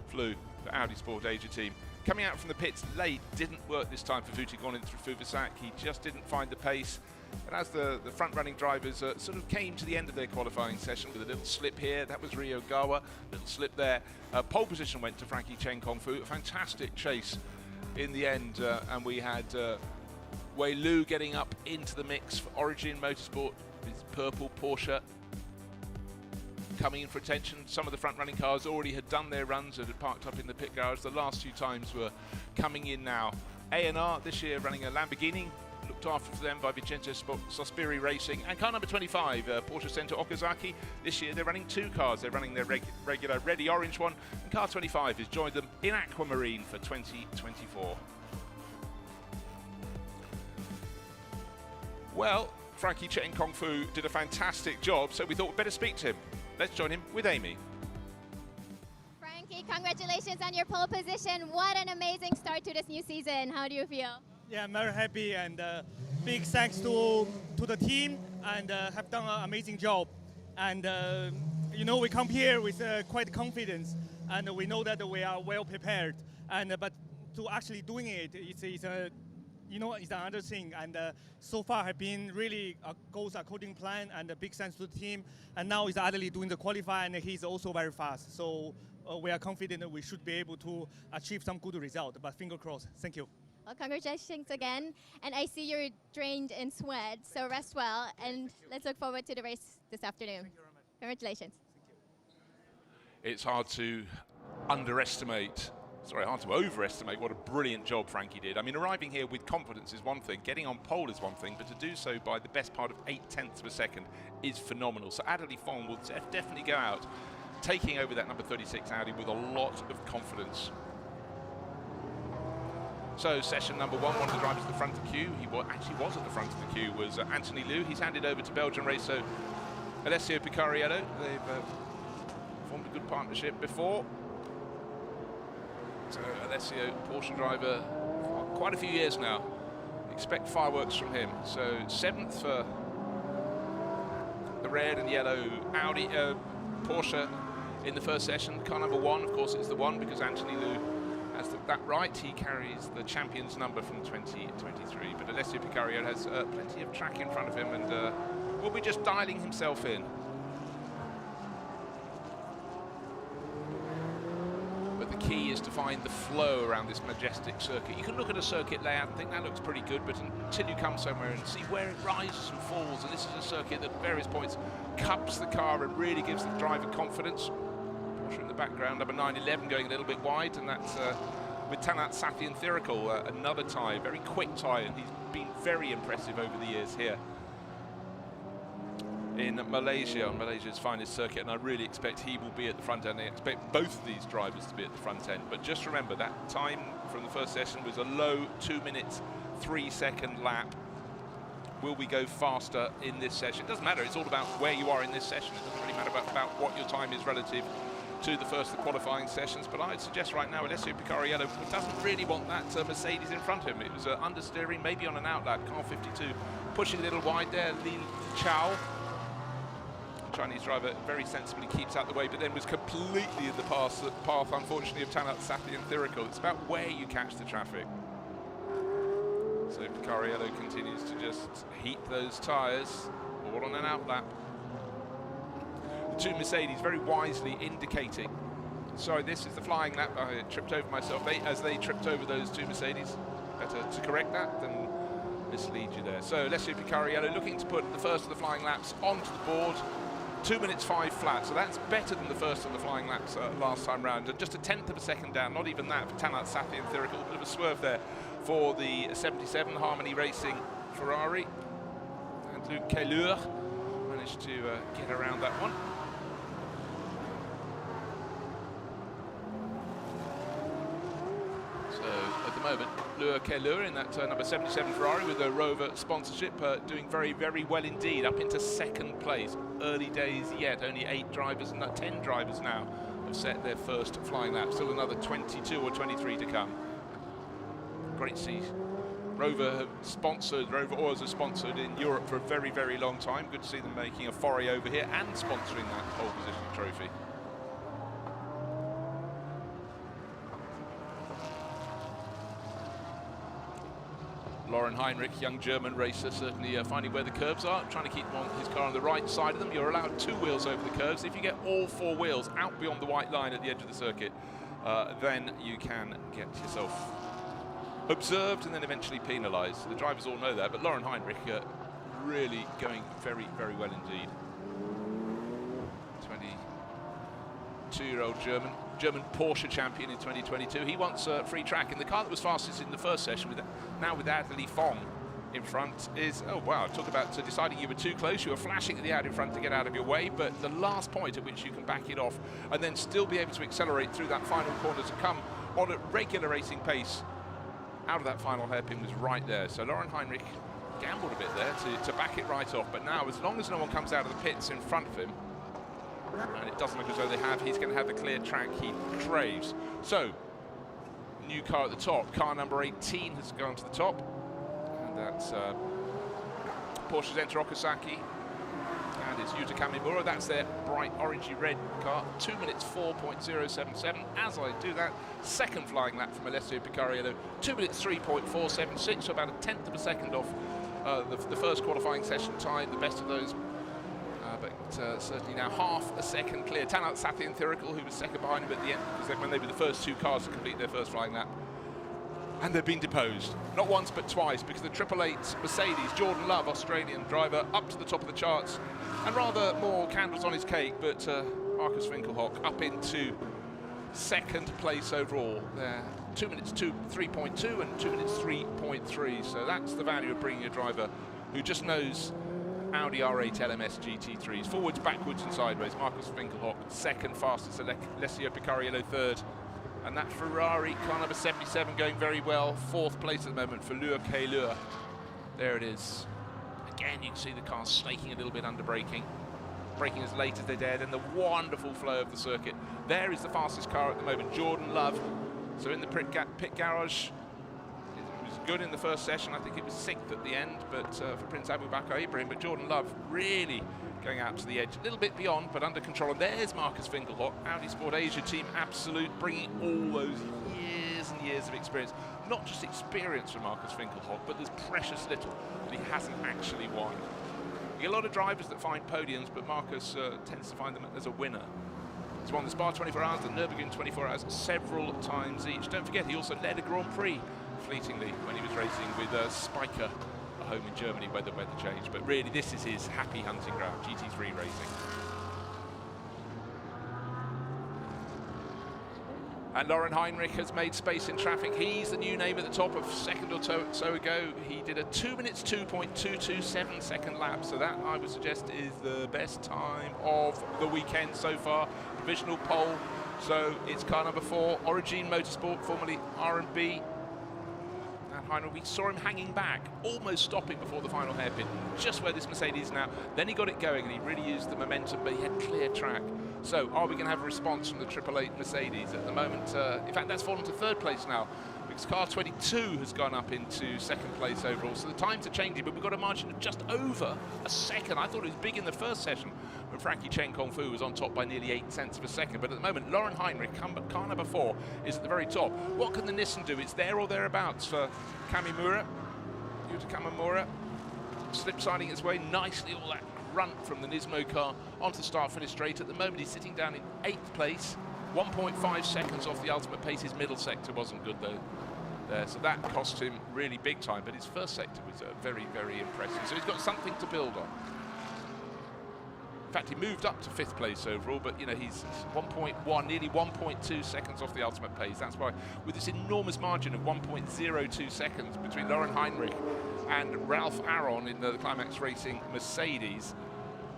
flew the Audi Sport Asia team. Coming out from the pits late didn't work this time for Vuitton through Fuvasak. He just didn't find the pace. And as the front-running drivers sort of came to the end of their qualifying session with a little slip here, that was Ryogawa, little slip there. Pole position went to Frankie Cheng Kong Fu, a fantastic chase in the end, and we had Wei Lu getting up into the mix for Origin Motorsport, his purple Porsche, coming in for attention. Some of the front-running cars already had done their runs and had parked up in the pit garage. The last few times were coming in now. A&R this year running a Lamborghini, looked after for them by Vincenzo Sospiri Racing, and car number 25, Porsche Center Okazaki. This year they're running 2 cars. They're running their regular reddy orange one, and car 25 has joined them in Aquamarine for 2024. Well, Frankie Cheng Kong Fu did a fantastic job, so we thought we'd better speak to him. Let's join him with Amy. Frankie, congratulations on your pole position. What an amazing start to this new season. How do you feel? Yeah, I'm very happy, and big thanks to the team, and have done an amazing job. And you know, we come here with quite confidence, and we know that we are well prepared. And but to actually doing it, it's another thing. And so far have been really goes according plan, and a big thanks to the team. And now is Adderley doing the qualify, and he's also very fast. So we are confident that we should be able to achieve some good result. But finger crossed. Thank you. Well, congratulations again. And I see you're drained in sweat, so rest well. And let's look forward to the race this afternoon. Thank you very much. Congratulations. Thank you. It's hard to hard to overestimate what a brilliant job Frankie did. I mean, arriving here with confidence is one thing, getting on pole is one thing, but to do so by the best part of 0.8 of a second is phenomenal. So Adderley Fong will definitely go out taking over that number 36 Audi with a lot of confidence. So session number 1, one of the drivers at the front of the queue, he actually was at the front of the queue, was Anthony Liu. He's handed over to Belgian racer Alessio Picariello. They've formed a good partnership before. So Alessio, Porsche driver for quite a few years now. Expect fireworks from him. So 7th for the red and yellow Audi Porsche in the first session. Car number 1, of course, is the one because Anthony Liu has that right. He carries the champion's number from 2023. But Alessio Picariello has plenty of track in front of him, and will be just dialing himself in. But the key is to find the flow around this majestic circuit. You can look at a circuit layout and think that looks pretty good, but until you come somewhere and see where it rises and falls, and this is a circuit that at various points cups the car and really gives the driver confidence. Porsche in the background, number 911 going a little bit wide, and that's with Tanat Sathianthirikul, another tyre, very quick tyre, and he's been very impressive over the years here in Malaysia, on Malaysia's finest circuit, and I really expect he will be at the front end. I expect both of these drivers to be at the front end, but just remember that time from the first session was a low 2 minutes 3 second lap. Will we go faster in this session? It doesn't matter, it's all about where you are in this session. It doesn't really matter about what your time is relative to the first of the qualifying sessions, but I'd suggest right now Alessio Picariello doesn't really want that Mercedes in front of him. It was understeering, maybe on an outlap, car 52, pushing a little wide there, Li Chao. Chinese driver very sensibly keeps out the way, but then was completely in the path unfortunately, of Tanat Sathianthirikul. It's about where you catch the traffic. So Picariello continues to just heat those tyres, all on an outlap. The two Mercedes very wisely indicating, sorry, this is the flying lap, I tripped over myself, as they tripped over those two Mercedes. Better to correct that than mislead you there. So Alessio Picariello looking to put the first of the flying laps onto the board. 2 minutes 5 flat, so that's better than the first of the flying laps last time round, and just a tenth of a second down, not even that for Tanat Sathianthirikul. A bit of a swerve there for the 77 Harmony Racing Ferrari, and Luc Kehleur managed to get around that one. So at the moment, Luc Kehleur in that number 77 Ferrari with a ROWE sponsorship, doing very, very well indeed, up into second place. Early days yet, only 8 drivers, 10 drivers now have set their first flying lap. Still another 22 or 23 to come. Great to see ROWE Oils are sponsored in Europe for a very, very long time. Good to see them making a foray over here and sponsoring that pole position trophy. Lauren Heinrich, young German racer, certainly finding where the curves are, trying to keep his car on the right side of them. You're allowed 2 wheels over the curves. If you get all 4 wheels out beyond the white line at the edge of the circuit, then you can get yourself observed and then eventually penalised. The drivers all know that, but Lauren Heinrich really going very, very well indeed. 22-year-old German Porsche champion in 2022. He wants free track, and the car that was fastest in the first session, now with Adley Fong in front, is, oh wow, talk about deciding you were too close. You were flashing at the out in front to get out of your way, but the last point at which you can back it off and then still be able to accelerate through that final corner to come on at regular racing pace out of that final hairpin was right there. So Lauren Heinrich gambled a bit there to back it right off, but now as long as no one comes out of the pits in front of him, and it doesn't look as though they have, he's going to have the clear track he craves. So, new car at the top, car number 18 has gone to the top, and that's Porsche's Enter Okazaki, and it's Yuta Kamimura. That's their bright orangey red car, 2 minutes 4.077. As I do that, second flying lap from Alessio Picariello, 2 minutes 3.476, so about a tenth of a second off the first qualifying session time, the best of those. But certainly now half a second clear. Tanat Sathianthirikul, who was second behind him at the end, because when they were the first 2 cars to complete their first flying lap. And they've been deposed, not once but twice, because the 888 Mercedes, Jordan Love, Australian driver, up to the top of the charts, and rather more candles on his cake, but Marcus Winkelhock up into second place overall. There, 2 minutes 3.2 and 2 minutes 3.3, so that's the value of bringing a driver who just knows Audi R8 LMS GT3s, forwards, backwards and sideways. Marcus Winkelhock second fastest, Alessio Picariello third, and that Ferrari car number 77 going very well, 4th place at the moment for Luc Kehleur. There it is. Again, you can see the car snaking a little bit under braking as late as they dared, and the wonderful flow of the circuit. There is the fastest car at the moment, Jordan Love. So in the pit garage, good in the first session. I think it was 6th at the end, but for Prince Abu Bakr Ibrahim, but Jordan Love really going out to the edge, a little bit beyond, but under control. And there's Marcus Winkelhock, Audi Sport Asia Team Absolute, bringing all those years and years of experience. Not just experience from Marcus Winkelhock, but there's precious little that he hasn't actually won. You get a lot of drivers that find podiums, but Marcus tends to find them as a winner. He's won the Spa 24 Hours, the Nürburgring 24 Hours several times each. Don't forget, he also led a Grand Prix fleetingly when he was racing with Spiker, a home in Germany, weather changed. But really, this is his happy hunting ground, GT3 racing. And Lauren Heinrich has made space in traffic. He's the new name at the top. Of second or so ago, he did a 2 minutes 2.227 second lap. So that, I would suggest, is the best time of the weekend so far. Provisional pole. So it's car number 4, Origin Motorsport, formerly R&B. And Heinrich, we saw him hanging back, almost stopping before the final hairpin, just where this Mercedes is now. Then he got it going and he really used the momentum, but he had clear track. So are we going to have a response from the 888 Mercedes? At the moment, in fact, that's fallen to 3rd place now, because car 22 has gone up into 2nd place overall. So the times are changing, but we've got a margin of just over a second. I thought it was big in the first session when Frankie Chen Kung Fu was on top by nearly 8 tenths of a second. But at the moment, Lauren Heinrich, car number 4, is at the very top. What can the Nissan do? It's there or thereabouts for Kamimura, Yuta Kamimura, slip-siding its way nicely, all that grunt from the Nismo car onto the start-finish straight. At the moment, he's sitting down in 8th place, 1.5 seconds off the ultimate pace. His middle sector wasn't good, though, there, so that cost him really big time, but his first sector was very, very impressive. So he's got something to build on. In fact, he moved up to 5th place overall, but you know, he's 1.1, nearly 1.2 seconds off the ultimate pace. That's why, with this enormous margin of 1.02 seconds between Lauren Heinrich and Ralph Aron in the Climax Racing Mercedes,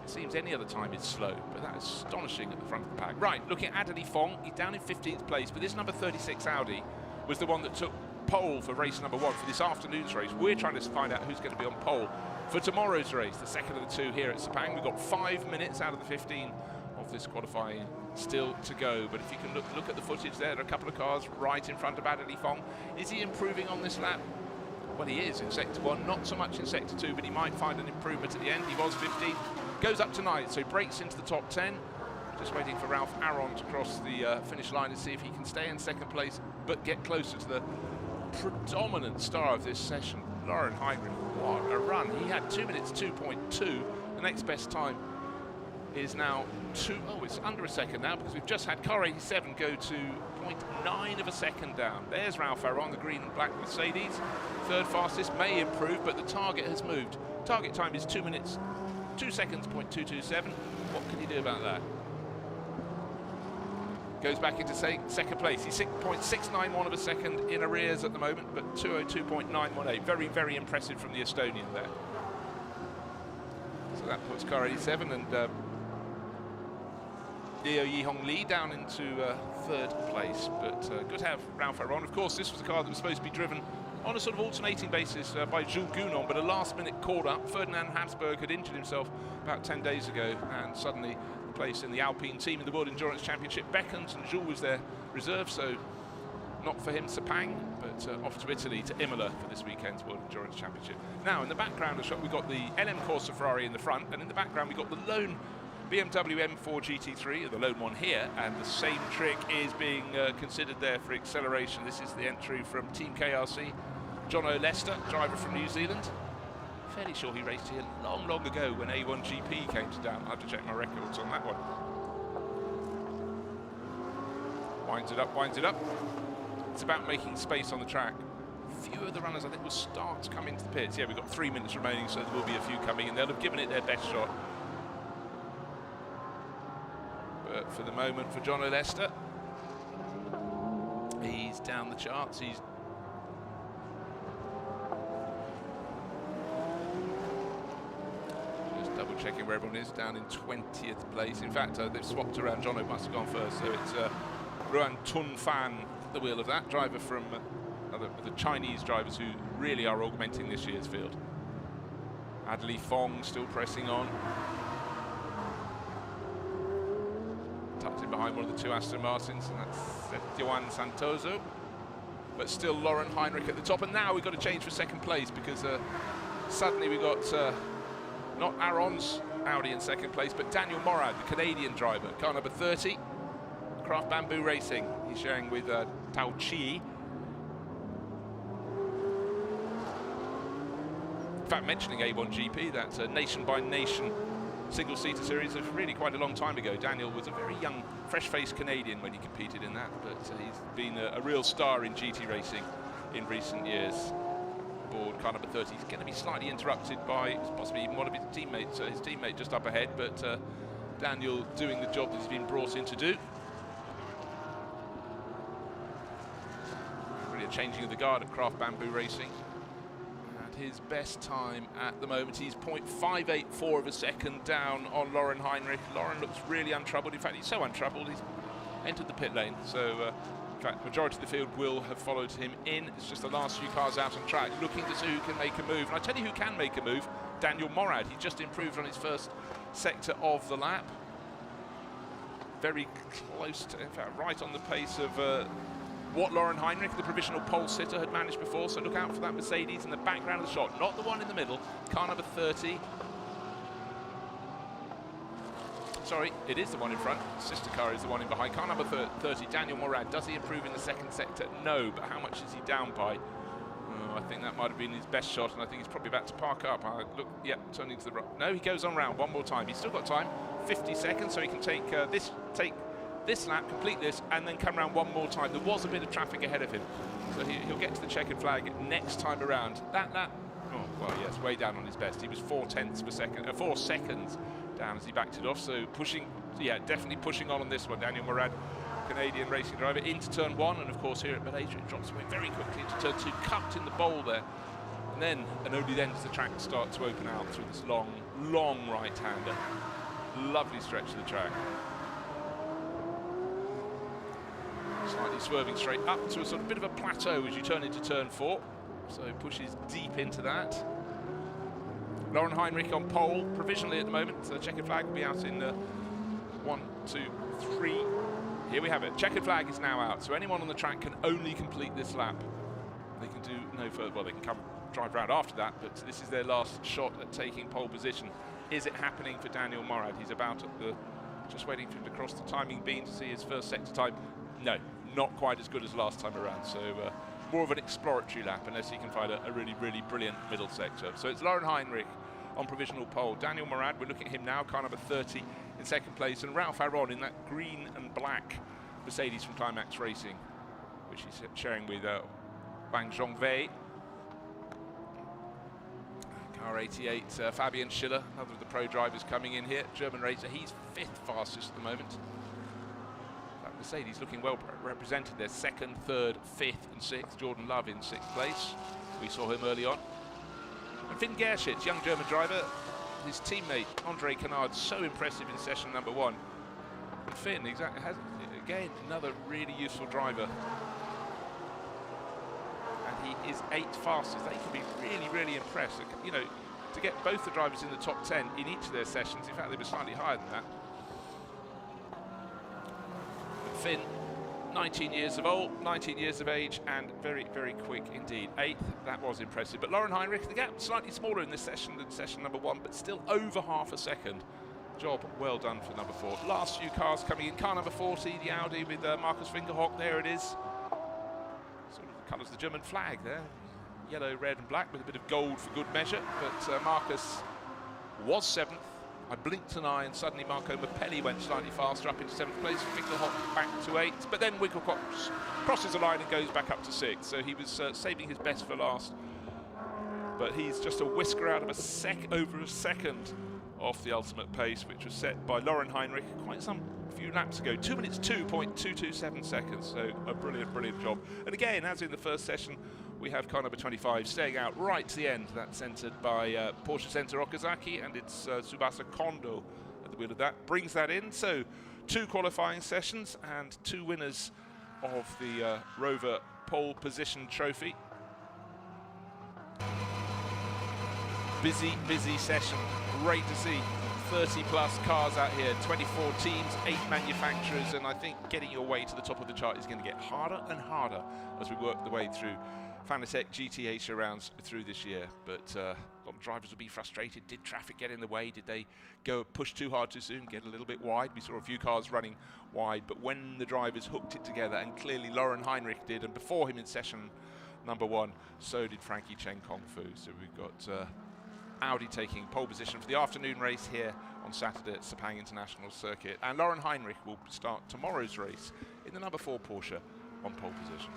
it seems any other time is slow, but that is astonishing at the front of the pack. Right, looking at Adderley Fong, he's down in 15th place, but this number 36 Audi was the one that took pole for race number 1 for this afternoon's race. We're trying to find out who's going to be on pole for tomorrow's race, the second of the 2 here at Sepang. We've got 5 minutes out of the 15 of this qualifying still to go, but if you can look at the footage there are a couple of cars right in front of Adderley Fong. Is he improving on this lap? Well, he is in sector 1, not so much in sector 2, but he might find an improvement at the end. He was 15, goes up to 9, so he breaks into the top 10. Just waiting for Ralph Aron to cross the finish line to see if he can stay in 2nd place, but get closer to the predominant star of this session, Lauren Heinrich. What a run. He had 2 minutes 2.2. The next best time is now it's under a second now, because we've just had car 87 go to 0.9 of a second down. There's Ralph Aron, the green and black Mercedes. 3rd fastest, may improve, but the target has moved. Target time is 2 minutes 2 seconds 0.227. What can you do about that? Goes back into 2nd place. He's 6.691 of a second in arrears at the moment, but 202.918. Very, very impressive from the Estonian there. So that puts car 87 and Leo Yihong Lee down into 3rd place. But good to have Ralph Aron. Of course, this was a car that was supposed to be driven on a sort of alternating basis by Jules Gounon, but a last-minute call-up. Ferdinand Habsburg had injured himself about 10 days ago, and suddenly the place in the Alpine team in the World Endurance Championship beckons, and Jules was their reserve, so not for him Sepang, but off to Italy, to Imola for this weekend's World Endurance Championship. Now, in the background of the shot, we've got the LM Corsa Ferrari in the front, and in the background we've got the lone BMW M4 GT3, the lone one here, and the same trick is being considered there for acceleration. This is the entry from Team KRC. John O'Lester, driver from New Zealand. Fairly sure he raced here long, long ago when A1GP came to town. I have to check my records on that one. Winds it up, winds it up. It's about making space on the track. Few of the runners, I think, will start to come into the pits. Yeah, we've got 3 minutes remaining, so there will be a few coming in. They'll have given it their best shot. But for the moment, for John O'Lester, he's down the charts. He's double checking where everyone is, down in 20th place. In fact, they've swapped around. Jono must have gone first, so it's Ruan Tun Fan at the wheel of that, driver from the Chinese drivers who really are augmenting this year's field. Adderley Fong still pressing on. Tucked in behind one of the 2 Aston Martins, and that's Joan Santoso. But still Lauren Heinrich at the top, and now we've got to change for 2nd place, because suddenly we got not Aron's Audi in 2nd place, but Daniel Morad, the Canadian driver, car number 30, Craft Bamboo Racing. He's sharing with Tao Chi. In fact, mentioning A1GP, that's Nation by Nation single-seater series of really quite a long time ago. Daniel was a very young, fresh-faced Canadian when he competed in that, but he's been a real star in GT racing in recent years. Aboard car number 30, he's going to be slightly interrupted by possibly even one of his teammates, his teammate just up ahead, but Daniel doing the job that he's been brought in to do. Really a changing of the guard at Craft Bamboo Racing. And his best time at the moment, he's 0.584 of a second down on Lauren Heinrich. Lauren looks really untroubled. In fact, he's so untroubled, he's entered the pit lane. So, in fact, majority of the field will have followed him in. It's just the last few cars out on track, looking to see who can make a move. And I tell you who can make a move, Daniel Morad. He just improved on his first sector of the lap. Very close to, in fact, right on the pace of what Lauren Heinrich, the provisional pole sitter, had managed before. So look out for that Mercedes in the background of the shot, not the one in the middle, car number 30. Sorry, it is the one in front. Sister car is the one in behind. Car number 30, Daniel Morad. Does he improve in the second sector? No, but how much is he down by? Oh, I think that might have been his best shot, and I think he's probably about to park up. Look, yeah, turning to the right. No, he goes on round one more time. He's still got time, 50 seconds, so he can take this lap, complete this, and then come round one more time. There was a bit of traffic ahead of him, so he'll get to the checkered flag next time around. That lap, oh, well, yes, way down on his best. He was 4 seconds down as he backed it off, so pushing, yeah, definitely pushing on this one. Daniel Morad, Canadian racing driver, into turn 1, and of course here at Malaysia it drops away very quickly into turn 2, cut in the bowl there, and then, and only then, does the track start to open out through this long, long right-hander. Lovely stretch of the track. Slightly swerving straight up to a sort of bit of a plateau as you turn into turn 4, so pushes deep into that. Lauren Heinrich on pole provisionally at the moment. So the checkered flag will be out in 1, 2, 3. Here we have it. Checkered flag is now out, so anyone on the track can only complete this lap. They can do no further. Well, they can come drive around after that, but this is their last shot at taking pole position. Is it happening for Daniel Morad? He's about at the, just waiting for him to cross the timing beam to see his first sector time. No, not quite as good as last time around. So more of an exploratory lap, unless he can find a really, really brilliant middle sector. So it's Lauren Heinrich on provisional pole. Daniel Morad, we're looking at him now, car number 30 in second place, and Ralph Aron in that green and black Mercedes from Climax Racing, which he's sharing with Wang Zhongwei. Car 88, Fabian Schiller, another of the pro drivers coming in here, German racer. He's 5th fastest at the moment. That Mercedes looking well represented there, 2nd, 3rd, 5th and 6th. Jordan Love in 6th place. We saw him early on. And Finn Gerschitz, young German driver, his teammate Andre Canard, so impressive in session number 1. And Finn, exactly, has again another really useful driver. And he is 8th fastest. They can be really, really impressed. You know, to get both the drivers in the top 10 in each of their sessions. In fact, they were slightly higher than that. But Finn, 19 years of age, and very, very quick indeed. 8th, that was impressive. But Lauren Heinrich, the gap slightly smaller in this session than session number 1, but still over half a second. Job well done for number 4. Last few cars coming in. Car number 40, the Audi with Markus Fingerhock, there it is. Sort of colours the German flag there. Yellow, red and black with a bit of gold for good measure. But Markus was 7th. I blinked an eye and suddenly Marco Mappelli went slightly faster up into 7th place. Fingerhock back to 8th, but then Wickelcock crosses the line and goes back up to 6th. So he was saving his best for last. But he's just a whisker out of over a second off the ultimate pace, which was set by Lauren Heinrich quite some few laps ago. 2 minutes 2.227 seconds. So a brilliant, brilliant job. And again, as in the first session, we have car number 25 staying out right to the end. That's entered by Porsche Center Okazaki, and it's Tsubasa Kondo at the wheel of that. Brings that in. So 2 qualifying sessions and 2 winners of the ROWE Pole Position Trophy. Busy, busy session. Great to see 30 plus cars out here, 24 teams, 8 manufacturers, and I think getting your way to the top of the chart is going to get harder and harder as we work the way through Fanatec GT Asia rounds through this year. But a lot of drivers will be frustrated. Did traffic get in the way? Did they go push too hard too soon, get a little bit wide? We saw a few cars running wide, but when the drivers hooked it together, and clearly Lauren Heinrich did, and before him in session number 1, so did Frankie Chen Kung Fu. So we've got Audi taking pole position for the afternoon race here on Saturday at Sepang International Circuit. And Lauren Heinrich will start tomorrow's race in the number 4 Porsche on pole position.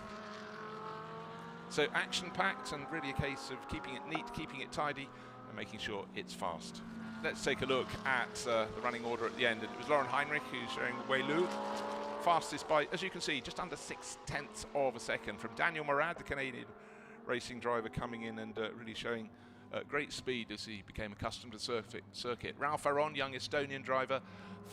So action-packed and really a case of keeping it neat, keeping it tidy and making sure it's fast. Let's take a look at the running order at the end. It was Lauren Heinrich who's showing Wei Lu fastest by, as you can see, just under 0.6 of a second from Daniel Morad, the Canadian racing driver, coming in and really showing great speed as he became accustomed to the circuit. Ralph Aron, young Estonian driver,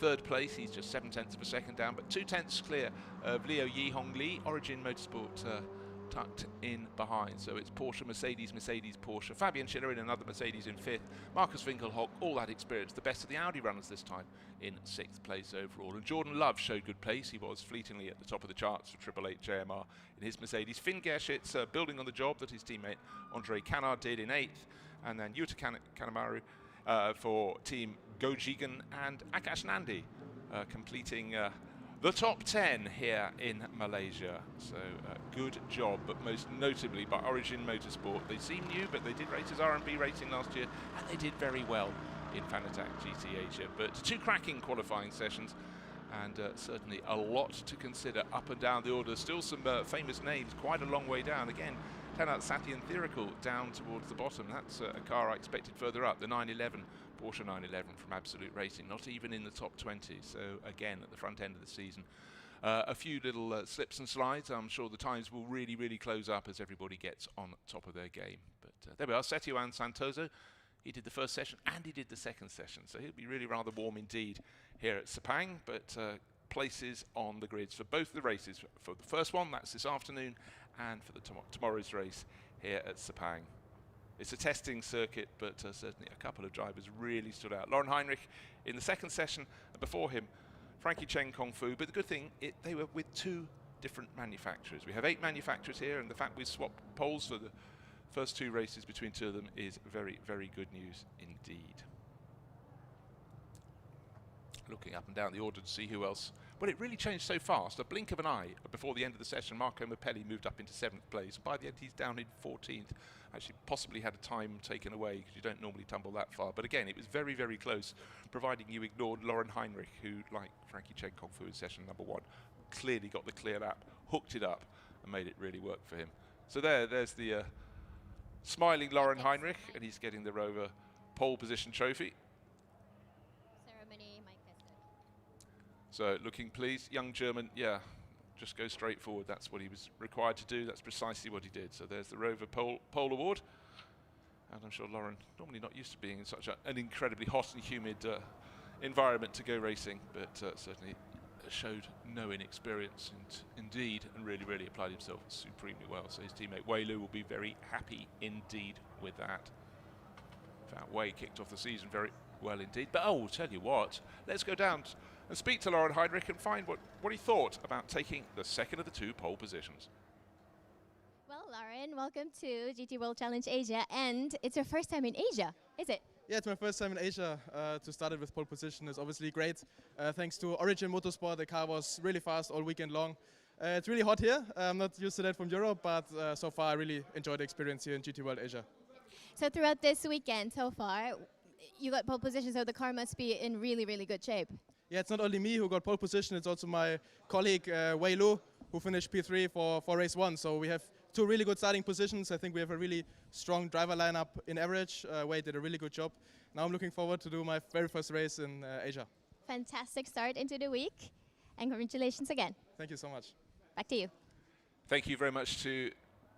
3rd place. He's just 0.7 of a second down, but 0.2 clear of Leo Yihong Li, Origin Motorsport tucked in behind. So it's Porsche, Mercedes, Mercedes, Porsche. Fabian Schiller in another Mercedes in 5th. Marcus Winkelhock, all that experience. The best of the Audi runners this time in 6th place overall. And Jordan Love showed good pace. He was fleetingly at the top of the charts for Triple Eight JMR in his Mercedes. Finn Gerschitz building on the job that his teammate Andre Canard did in 8th. And then Yuta Kanemaru for Team Gojigan, and Akash Nandi completing the top 10 here in Malaysia. So good job, but most notably by Origin Motorsport. They seem new, but they did race as R&B Racing last year, and they did very well in Fanatec GT Asia. But 2 cracking qualifying sessions, and certainly a lot to consider up and down the order. Still some famous names quite a long way down. Again, Tanat Satyan Thirikul down towards the bottom. That's a car I expected further up, the 911, Porsche 911 from Absolute Racing, not even in the top 20. So again, at the front end of the season, a few little slips and slides. I'm sure the times will really, really close up as everybody gets on top of their game. But there we are, Setioan Santoso. He did the first session and he did the second session, so he'll be really rather warm indeed here at Sepang. But places on the grids for both the races. For the first one, that's this afternoon, and for the tomorrow's race here at Sepang. It's a testing circuit, but certainly a couple of drivers really stood out. Lauren Heinrich in the second session, and before him, Frankie Cheng Kung Fu. But the good thing, they were with 2 different manufacturers. We have 8 manufacturers here, and the fact we've swapped poles for the first 2 races between 2 of them is very, very good news indeed. Looking up and down the order to see who else. Well, it really changed so fast. A blink of an eye before the end of the session. Marco Mapelli moved up into 7th place. By the end, he's down in 14th. Actually, possibly had a time taken away because you don't normally tumble that far. But again, it was very, very close, providing you ignored Lauren Heinrich, who, like Frankie Cheng Kung Fu in session number 1, clearly got the clear lap, hooked it up, and made it really work for him. So there's the smiling Lauren Heinrich, and he's getting the Rover pole position trophy. So looking pleased, young German, yeah, just go straight forward. That's what he was required to do. That's precisely what he did. So there's the Rover Pole Award. And I'm sure Lauren, normally not used to being in such an incredibly hot and humid environment to go racing, but certainly showed no inexperience and really, really applied himself supremely well. So his teammate Wei Lu will be very happy indeed with that. In fact, Wei kicked off the season very well indeed. But oh, I'll tell you what, let's go down and speak to Lauren Heinrich and find what he thought about taking the second of the 2 pole positions. Well, Lauren, welcome to GT World Challenge Asia, and it's your first time in Asia, is it? Yeah, it's my first time in Asia. To start it with pole position is obviously great. Thanks to Origin Motorsport, the car was really fast all weekend long. It's really hot here. I'm not used to that from Europe, but so far I really enjoyed the experience here in GT World Asia. So throughout this weekend so far, you got pole position, so the car must be in really, really good shape. Yeah, it's not only me who got pole position, it's also my colleague Wei Lu, who finished P3 for race 1. So we have 2 really good starting positions. I think we have a really strong driver lineup in average. Wei did a really good job. Now I'm looking forward to do my very first race in Asia. Fantastic start into the week, and congratulations again. Thank you so much. Back to you. Thank you very much to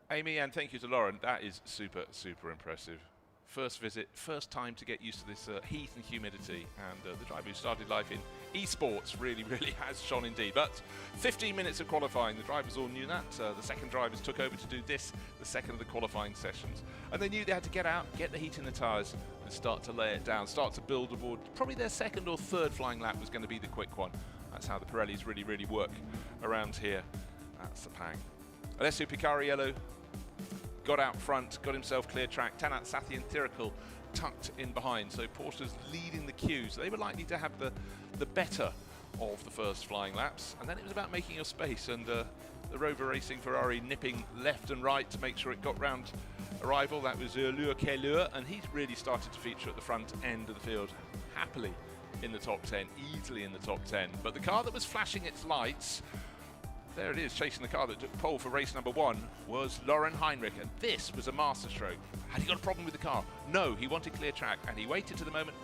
Amy, and thank you to Lauren. That is super, super impressive. First visit, first time to get used to this heat and humidity, and the driver who started life in esports really, really has shone indeed. But 15 minutes of qualifying, the drivers all knew that. The second drivers took over to do this, the second of the qualifying sessions. And they knew they had to get out, get the heat in the tyres, and start to lay it down, start to build aboard. Probably their 2nd or 3rd flying lap was going to be the quick one. That's how the Pirellis really, really work around here at Sepang. Alessio Picariello got out front, got himself clear track. Tanat Satyan Thirikul tucked in behind. So Porsche's leading the queue. So they were likely to have the better of the first flying laps. And then it was about making your space. And the Rover Racing Ferrari nipping left and right to make sure it got round arrival. That was Lure Kelure, and he's really started to feature at the front end of the field, happily in the top 10, easily in the top 10. But the car that was flashing its lights, there it is, chasing the car that took pole for race number 1, was Lauren Heinrich, and this was a masterstroke. Had he got a problem with the car? No, he wanted clear track, and he waited to the moment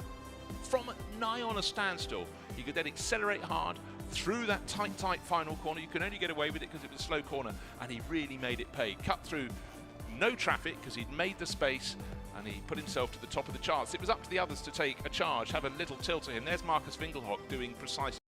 from nigh on a standstill. He could then accelerate hard through that tight final corner. You can only get away with it because it was a slow corner, and he really made it pay. Cut through no traffic because he'd made the space, and he put himself to the top of the charts. It was up to the others to take a charge, have a little tilt to him. There's Marcus Winkelhock doing precisely.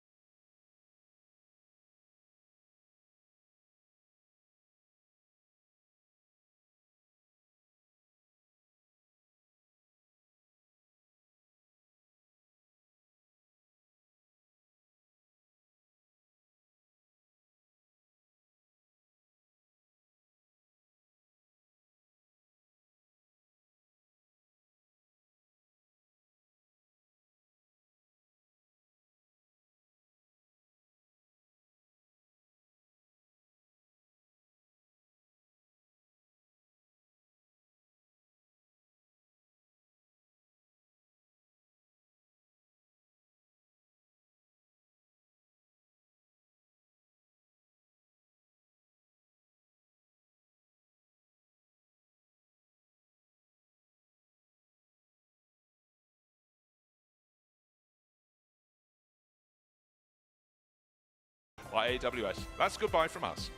By AWS. That's goodbye from us.